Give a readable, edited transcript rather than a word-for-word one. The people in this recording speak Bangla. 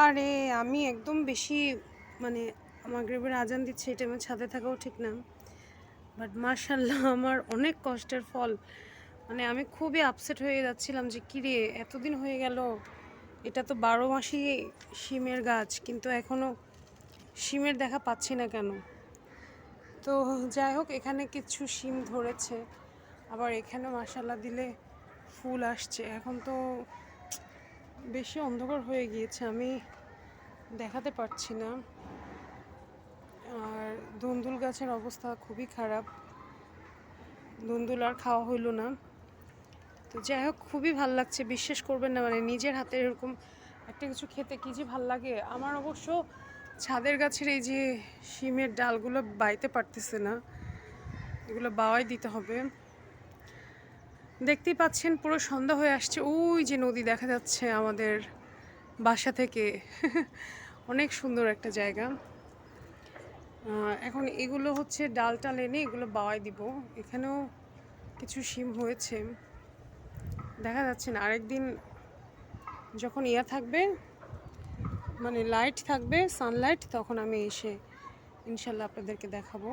আরে আমি একদম বেশি মানে মাগরিবের আজান দিচ্ছে এই টাইমে ছাদে থাকাও ঠিক না। বাট মাশাআল্লাহ আমার অনেক কষ্টের ফল। মানে আমি খুবই আপসেট হয়ে যাচ্ছিলাম যে কিরে এতদিন হয়ে গেল, এটা তো ১২ মাসই শিমের গাছ, কিন্তু এখনও শিমের দেখা পাচ্ছি না কেন। তো যাই হোক, এখানে কিছু শিম ধরেছে, আবার এখানেও মাশাআল্লাহ দিলে ফুল আসছে। এখন তো বেশি অন্ধকার হয়ে গিয়েছে, আমি দেখাতে পারছি না। আর ধুন্দুল গাছের অবস্থা খুবই খারাপ, ধুন্দুল আর খাওয়া হইল না। তো যাই হোক, খুবই ভাল লাগছে, বিশ্বাস করবেন না, মানে নিজের হাতে এরকম একটা কিছু খেতে কী যে ভাল লাগে। আমার অবশ্য ছাদের গাছের এই যে শিমের ডালগুলো বাইতে পারতেছে না, এগুলো বাওয়াই দিতে হবে। দেখতেই পাচ্ছেন পুরো সন্ধ্যা হয়ে আসছে, ওই যে নদী দেখা যাচ্ছে আমাদের বাসা থেকে। অনেক সুন্দর একটা জায়গা। এখন এগুলো হচ্ছে ডাল টাল এনে এগুলো বাওয়াই দিব। এখানেও কিছু শিম হয়েছে, দেখা যাচ্ছে না। আরেকদিন যখন থাকবে, মানে লাইট থাকবে, সানলাইট, তখন আমি এসে ইনশাল্লাহ আপনাদেরকে দেখাবো।